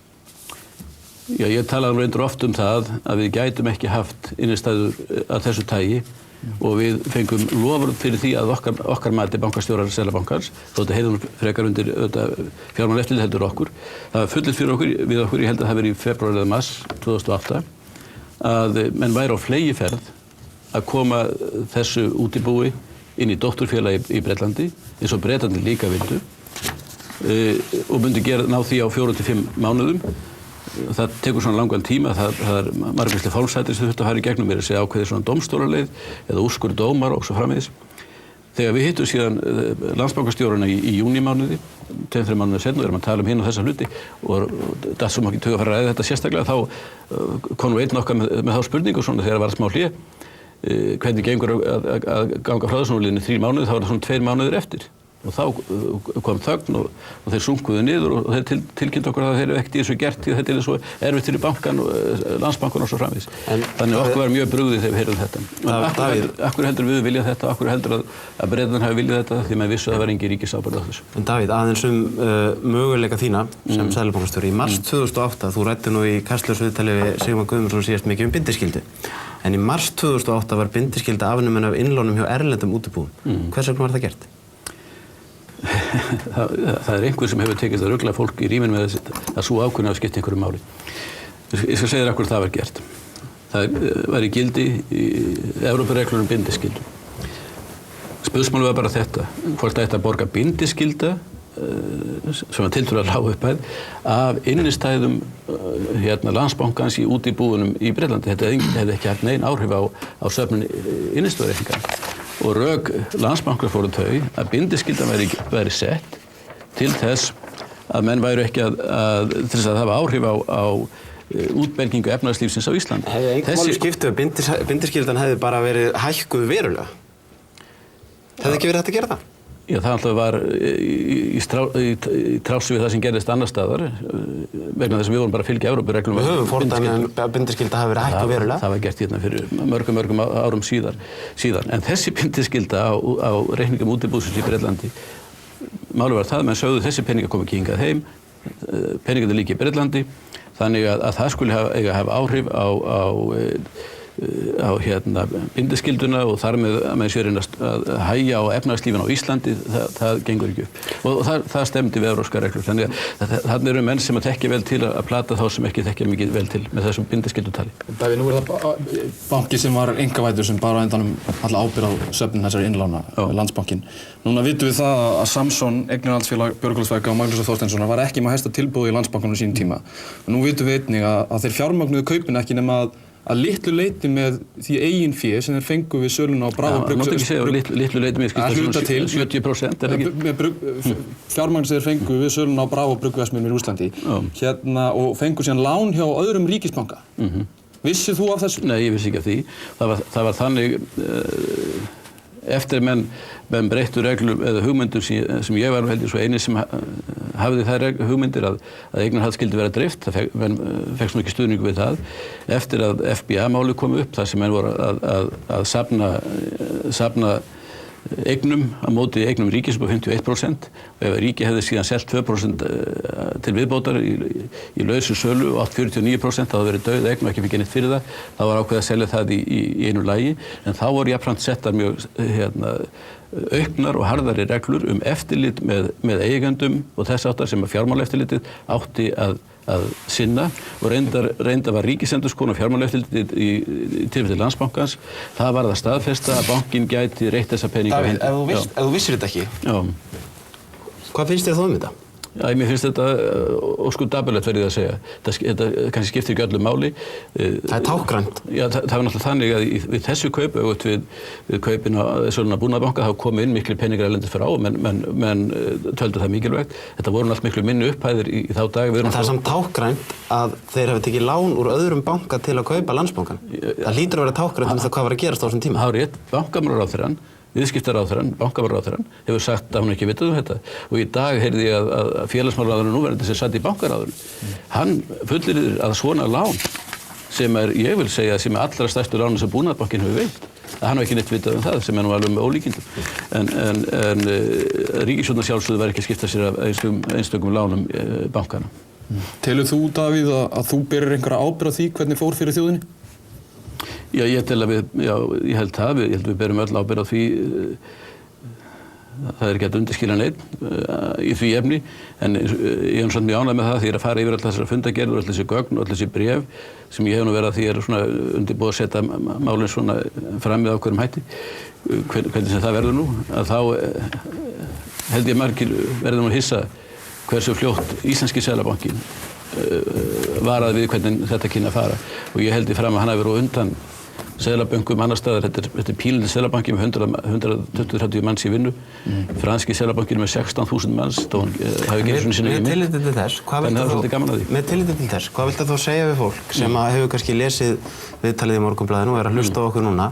S3: Já, ég talaði reyndar oft það að við gætum ekki haft innistæður af þessu tagi og við fengum lofur fyrir því að okkar mati bankastjórar Seðlabankans, þótt að heiðum frekar undir fjármálaeftirlit heldur okkur. Það var fullt við okkur, ég held að það verið í febrúar eða mars 2008, að menn væri á fleygiferð að koma þessu útibúi inn í dótturfélagi í Bretlandi, eins og Bretlandi líka vildu, og myndi ná því á 4 til 5 mánuðum. Það tekur svona langan tíma, það er margvísleg fálmsætir sem þurfti að fara í gegnum mér að segja ákveðið svona dómstólaleið eða úrskurð dómar og svo framvegis. Þegar við hittum síðan Landsbankastjórana í júnímánuði, 2-3 mánuði seinna, erum að tala hinn og þessa hluti og það sem ekki tög að fara að ræða þetta sérstaklega, þá kom einn okkar með þá spurningu svona þegar það var smá hlé, hvernig gengur að ganga frá þessum línu 3 mánuði, þá var það svona 2 mánuðir eftir. Og þá kom þögn og þeir sunkuðu niður og þeir tilkynntu okkur að þeir eru ekkert í þessu gert því þetta er svo erfitt fyrir bankan og Landsbankan og svo framvegis. Þannig okkur var mjög brugðið þegar við heyrðum þetta. Akkur heldur við vilja þetta, akkur heldur að Bretarnir hafi viljað þetta því maður vissu að það var engin ríkisábyrgð á þessu.
S1: En Davíð, aðeins möguleika þína sem seðlabankastjóri. Í mars 2008, þú ræddir nú í Kastljóssviðtali við Sigmar Guðmundsson síðast mikið bindiskyldu. En í mars 2008 var bindiskylda afnumin af innlánum hjá erlendum útibúum. Hvers vegna var það gert?
S3: Það er einhver sem hefur tekist að rugla fólk í ríminu með að svo ákveðna að skipta einhverju máli. Ég skal segja þér af hverju það var gert. Það var í gildi í Evrópureglur um bindiskyldu. Spursmálið var bara þetta, hvort ætti að borga bindiskylda sem var tiltölulega lág upphæð af innistæðum Landsbankans í útibúunum í Bretlandi. Þetta hefði ekki haft nein áhrif á söfnun innistæðureikninga. Og rök Landsbankar fóru þau að bindiskyldan væri sett til þess að menn væru ekki til þess að hafa áhrif á útbergingu efnahagslífsins á Íslandi.
S1: Hefði einhver máli skiptu að bindiskyldan hefði bara verið hækkuð verulega? Hefði ekki verið hægt að gera það?
S3: Já, það alltaf var í trási við það sem gerðist annar staðar vegna þess að við vorum bara að fylgja Evrópureglum.
S1: Við höfum fordæmi að bindiskylda hafi verið hækkuð verulega. Það
S3: var gert hérna fyrir mörgum árum síðan. En þessi bindiskylda á reikningum útibúsins í Bretlandi málið var það, menn sögðu þessi peningar kom ekki hingað heim, peningar líka í Bretlandi, þannig að það skulle hafa áhrif á bindiskylduna og þar með að menn sé reyna að hægja á efnahagslífinu á Íslandi, það gengur ekki upp. Og það stemdi við evrópskar reglur. Þannig að þarna eru menn sem að þekkja vel til að plata þá sem ekki þekkja mikið vel til með þessum bindiskyldutali.
S4: Davíð, nú það banki sem var einkavæddur sem bara endanum alla ábyrgð á söfnun þessari innlána, Landsbankinn. Núna vitum við það að Samson, eignarhaldsfélag Björgólfsveiga og Magnúsar Þorsteinssonar var ekki með hæsta tilboði í Landsbankanum sínum tíma. Og nú vitum við einnig að þeir fjármögnuðu kaupin ekki nema að litlu leyti með því eigin fé sem þeir fengu við söluna á Bravo
S3: Brugghúsi. Já, mátti ekki segja litlu leyti með skipta 70%, er ekki?
S4: Fjármagn sem þeir fengu við söluna á Bravo Brugghúsmiðum í Rússlandi og fengu síðan lán hjá öðrum ríkisbanka. Vissir þú af þessu?
S3: Nei, ég vissi ekki af því. Það var þannig eftir menn breyttu reglum eða hugmyndur sem ég var heldur svo eini sem hafði þær hugmyndir að eignarhald skyldi vera dreift, menn fekk svo mikið stuðningu við það. Eftir að FBA-málið kom upp, þar sem menn voru að safna eignum á móti eignum ríkis upp á 51% og ef ríkið hefði síðan selt 2% til viðbótar í lausu sölu og átt 49% þá hefði verið dauð eign og ekki fikk neitt fyrir það, þá var ákveðið að selja það í einu lagi, en þá voru jafnframt settar mjög auknar og harðari reglur eftirlit með eigendum og þess áttar sem að fjármálaeftirlitið átti að sinna og reyndar var ríkisendurskoðun og fjármálaeftirlitið í tilfelli Landsbankans, það var að staðfesta að bankinn gæti reitt þessa peninga.
S1: Davíð, ef þú vissir þetta ekki, hvað finnst þér þá þetta?
S3: Já, mér finnst þetta óskuð dapurlegt verið að segja. Þetta kannski skiptir ekki öllu máli.
S1: Það er tákgrænt.
S3: Já, það var náttúrulega þannig að við þessu kaup, við kaupin á söluna Búnaðarbanka, þá komu inn miklu peningar erlendis frá og menn töldu það mikilvægt. Þetta voru náttúrulega miklu minni upphæðir í þá dag.
S1: En það er samt tákgrænt að þeir hafi tekið lán úr öðrum banka til að kaupa Landsbankann. Það hlýtur að vera tákgrænt það hvað var að gerast á þessum tíma.
S3: Það er rétt, bankamálaráðherrann, viðskiptaráðherrann, bankamálaráðherrann hefur sagt að hún ekki vitað þetta og í dag heyrði ég að félagsmálaráðherrann núverandi sem satt í bankaráðinu, hann fullyrðir að svona lán sem ég vil segja sem allra stærstu lánin sem Búnaðarbankinn hefur veitt, að hann hafi ekki neitt vitað það sem nú alveg með ólíkindum. En ríkisstjórnin sjálfsögðu var ekki að skipta sér af einstökum lánum bankana.
S4: Telur þú, Davíð, að þú berir einhverja ábyrgð á því hvernig fór fyrir þjóðinni?
S3: Já, ég held að við berum öll ábyrgð á því, það er ekki að undirskilja neitt í því efni, en ég er svona mjög ánægð með það því ég er að fara yfir alltaf þessara fundargerðir og öll þessi gögn og öll þessi bréf sem ég hef nú verið að því ég er svona undirbúið að setja málin svona fram með ákveðnum hætti, hvernig sem það verður nú, að þá held ég margir verður nú að hissa hversu fljótt íslenski Seðlabankinn varaði við hvernig þetta kynni að fara og ég held í fram að hann hafi verið á undan seðlabönkum annar staðar, þetta er pílindi seðlabanki með 120-130 manns í vinnu, franski seðlabankinn með 16.000 manns, þá hafi ekki einu sinni
S1: Með tilliti til þess, hvað viltu þá segja við fólk sem hefur kannski lesið viðtalið í Morgunblaðinu og er að hlusta á okkur núna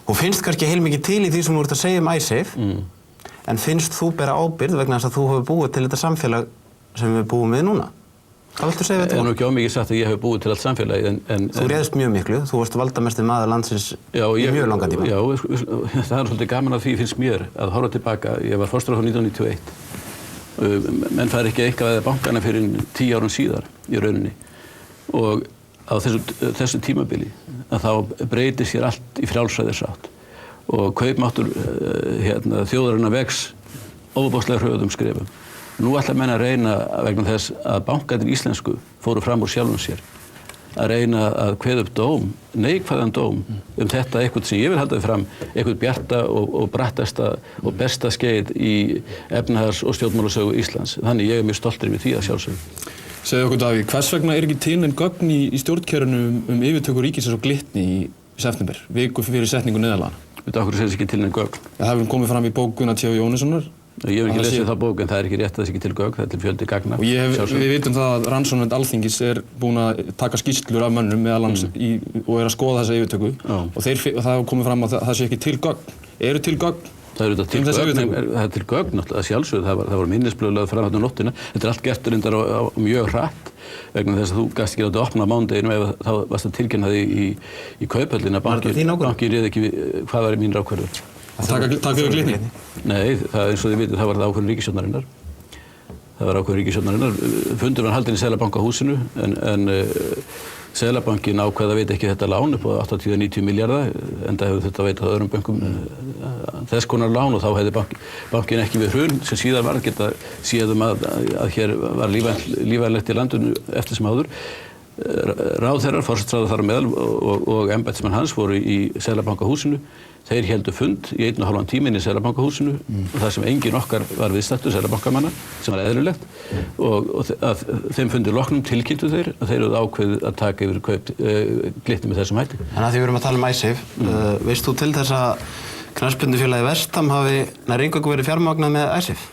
S1: og finnst kannski heilmikið til í því sem þú ert að segja Icesave, en finnst þú bera ábyrgð vegna þess að þú hefur búið til þetta samfélag sem við búum við núna? Hvað viltu segja við þetta?
S3: Það er nú ekki ómikið sagt að ég hef búið til allt samfélagið en
S1: Þú réðst mjög miklu, þú varst valdamesti maður landsins í mjög langan tíma.
S3: Já, það er svolítið gaman að því finnst mér að horfa tilbaka. Ég var forstjóri 1991. Menn fær ekki eitthvað að bankana fyrir 10 árum síðar í rauninni. Og á þessu tímabili að þá breytir sér allt í frjálsræðisátt. Og kaupmáttur þjóðarinnar vex ofboðslega hröðum skrefum. Nú ætla menn að reyna vegna þess að bankarnir íslensku fóru fram úr sjálfum sér að reyna að kveða upp dóm, neikvæðan dóm þetta eitthvað sem ég vil halda fram eitthvað bjarta og brattasta og besta skeið í efnahags- og stjórnmálasögu Íslands. Þannig ég er mjög stoltur við því að sjálfsögðu.
S4: Segðu okkur, Davíð, hvers vegna er ekki til nein gögn í stjórnkerfinu yfirtöku ríkisins og Glitni í september, viku fyrir setningu neyðarlaganna?
S3: Veitu, af hverju segir ekki til nein gögn?
S4: Það hefur komið fram í bók Gunnar T. Jóhannessonar.
S3: Ég hef ekki lesið þá bók en það er ekki rétt að það sé ekki til gögn, það er til fjöldi gagna.
S4: Og við vitum það að rannsóknarnefnd Alþingis er búin að taka skýrslur af mönnum meðal annars og er að skoða þessa yfirtöku og það hefur komið fram að það sé ekki til gögn. Eru til gögn?
S3: Það er til gögn náttúrulega að sjálfsögðu, það var minnisblöð lögð fram þarna nóttina. Þetta er allt gert reyndar á mjög hratt vegna þess að þú gast ekki að opna á mánudeginum ef þá varst að tilkynna þig í kauphöllina. Bankin réð ekki hvað var í mín ákvörðun.
S4: Taka yfir Glitni?
S3: Nei, það eins og þið vitið, það var ákvörðun ríkisstjórnarinnar. Það var ákvörðun ríkisstjórnarinnar. Fundur var haldinn í Seðlabankahúsinu en Seðlabankinn ákvað að veita ekki þetta lán upp á 80-90 milljarða, enda hefur þetta veitað öðrum bönkum þess konar lán og þá hefði bankinn ekki við hrun sem síðar var geta síðan að hér var lífvænlegt í landinu eftir sem áður. Ráðherrar, forsætisráðherrar þar á meðal og embættismenn hans voru í Seðlabankahúsinu. Þeir héldu fund í 1,5 tíma inn í Seðlabankahúsinu og það sem enginn okkar var viðstaddur Seðlabankamanna, sem var eðlilegt, og að þeim fundi loknum tilkynntu þeir að þeir hefðu ákveðið að taka yfir kaup Glitni með þessum hætti.
S1: En að því við erum að tala Icesave, veist þú til þess að knattspyrnufélagið Vestham hafi nær eingöngu verið fjármagnað með Icesave?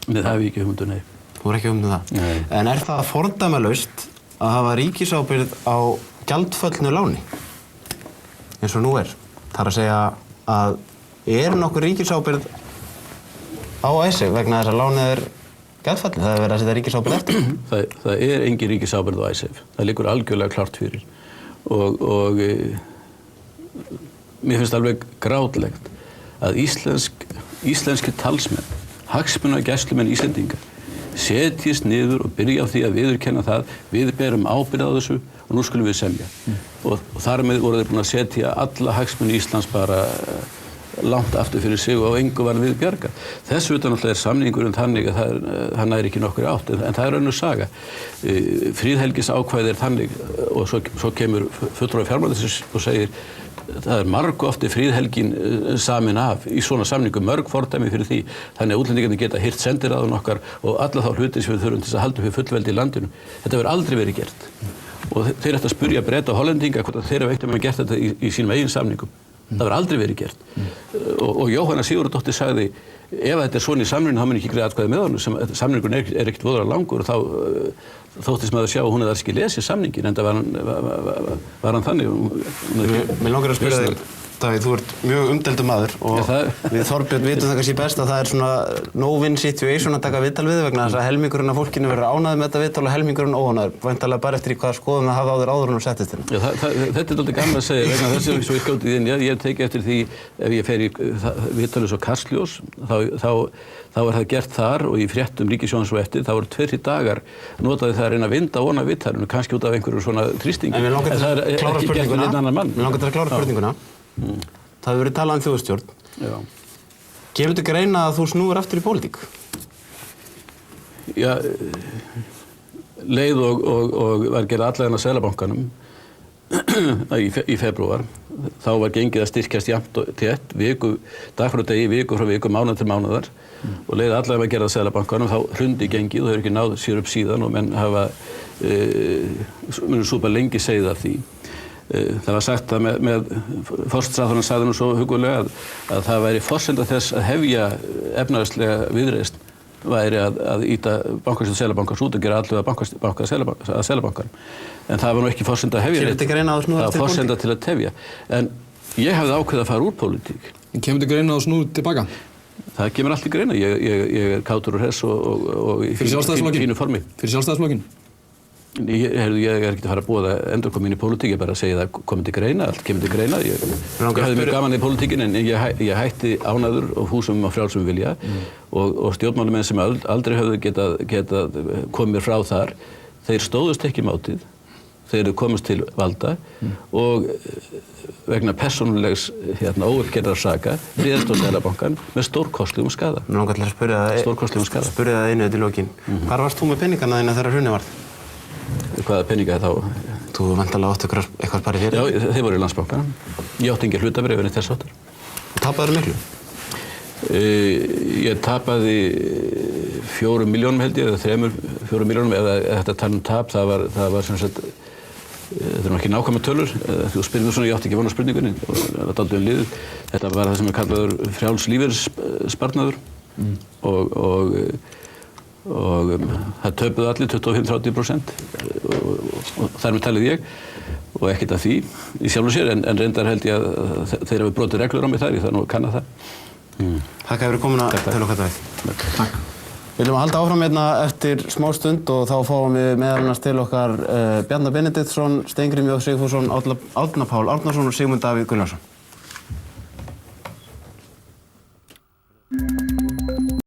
S3: Nei, það hef ég ekki hugmynd um, nei.
S1: Þú er ekki hugmynd um það?
S3: Nei.
S1: En er það fordæmalaust að hafa ríkisábyrgð á gjaldföllnu láni, eins og nú er? Það er að segja að nokkur ríkisábyrgð á Icesave vegna þess að lánið er gjaldfallið? Það verið að setja ríkisábyrgð eftir?
S3: Það engin ríkisábyrgð á Icesave. Það liggur algjörlega klárt fyrir. Og mér finnst alveg grátlegt að íslenski talsmenn, hagsmunagæslumenn Íslendinga, setjist niður og byrja á því að viðurkenna það, við berum ábyrgð á þessu og nú skulum við semja. Og þar með voru þeir búin að setja alla hagsmuni Íslands bara langt aftur fyrir sig og engu var við bjargað. Þess utan náttúrulega samningurinn þannig að hann nær ekki nokkur átt, en það önnur saga. Fríðhelgisákvæði þannig og svo kemur fulltrúi fjármálaráðherra og segir það margofti fríðhelgin samin af í svona samningum, mörg fordæmi fyrir því, þannig að útlendingarnir geta hirt sendiráðun okkar og alla þá hluti sem við þurfum til að halda upp við fullveldi í landinu. Þetta verður aldrei verið gert. Og þeir ættu að spyrja Breta og Hollendinga hvort þeir hafa ekkert gert þetta í sínum eigin samningum. Það verður aldrei verið gert. Og Jóhanna Sigurðardóttir sagði, ef þetta er svona í samningum, þá mun ekki greiða atkvæði með honum, samningurinn er ekkert voðalega langur og þá þóttist maður að sjá að hún hefði ekki lesið samningin, enda var hann þannig.
S1: Mér langar að spyrja þig, Davíð, þú ert mjög umdeildur maður og við Þorbjörn vitum það kannski best að það er svona no-win situation að taka viðtal við vegna þess að helmingurinn af fólkinu verður ánægður með þetta viðtal og helmingurinn óánægður, væntanlega bara eftir í hvaða skoðun það hafa áður en þú settist hérna.
S3: Þetta er dálítið gaman að segja vegna þess að svo ég skjóti inn, ég teki eftir því ef ég fer í viðtalið svo Kastljós, þá er það gert þar og í fréttum Ríkissjónvarps og eftir, þá eru 2 dagar notaði það að reyna að vinda ofan af viðtalinu, kannski út af einhverju svona þrýstingi.
S1: En mér langar til að klára spurninguna. Það hefur verið talað um þjóðstjórn.
S3: Já.
S1: Kemur til greina að þú snúir aftur í pólitík?
S3: Já, leið og var gerð allavega á Seðlabankanum í febrúar. Þá var gengið að styrkjast jafnt og þétt, dag frá degi, viku frá viku, mánuð til mánuðar. Og leið allavega að gerð á Seðlabankanum, þá hrundi gengið og þau hefur ekki náð sér upp síðan og menn hafa munum súpa lengi segið af því. Það var sagt að með forsætisráðherrann sagði nú svo hugulega að það væri forsenda þess að hefja efnahagslega viðreisn væri að ýta bankastjórn Seðlabankans út og gera allavega banka að Seðlabankanum. En það var nú ekki forsenda að hefja neitt. Það var forsenda til að tefja. En ég hefði ákveðið að fara úr pólitík.
S4: En kemur til greina að snúa tilbaka?
S3: Það kemur allt í greina. Ég er kátur og hress og í fínu formi.
S4: Fyrir Sjálfstæðisflokkinn?
S3: Ég er ekki að fara að boða endurkomin inn í pólitík, ég bara að segja það komið til greina, allt kemur til greina. Ég hefði mjög gaman í pólitíkin en ég hætti ánægður og fúsum og frjálsum vilja og stjórnmálamenn sem aldrei höfðu getað komið frá þar, þeir stóðust ekki mátið, þeir komast til valda og vegna persónulegs óuppgerðar saka réðst á Seðlabankann með stórkostlegum skaða.
S1: Mér langar til að spyrja það einu til lokin. Hvar varst þú með peningana þína þegar hrunið varð?
S3: Hvaða peninga þá?
S1: Þú væntanlega átt eitthvað bara fyrir?
S3: Já, þeir voru í Landsbankanum. Ég átti engin hlutabréf þess áttar.
S1: Tapaðirðu miklu?
S3: Ég tapaði 4 milljónum held ég, eða 4 milljónum, eða þetta tala um tap, það var sem sagt, þetta er nú ekki nákvæmar tölur, þú spyrir svona, ég átti ekki von á spurningunni, og það var dálítið liðið. Þetta var það sem er kallaður frjáls lífeyrissparnaður og það töpuðu allir 25-30% og þar með talið ég og ekkert af því í sjálfu sér en reyndar held ég að þeir hafi brotið reglur á mig þar, ég þarf nú að kanna það.
S1: Takk fyrir komuna til okkar Davíð. Takk. Við viljum halda áfram hérna eftir smá stund og þá fáum við meðal annars til okkar Bjarna Benediktsson, Steingrímur J. Sigfússon, Árna Pál Árnason og Sigmund Davíð Gunnlaugsson.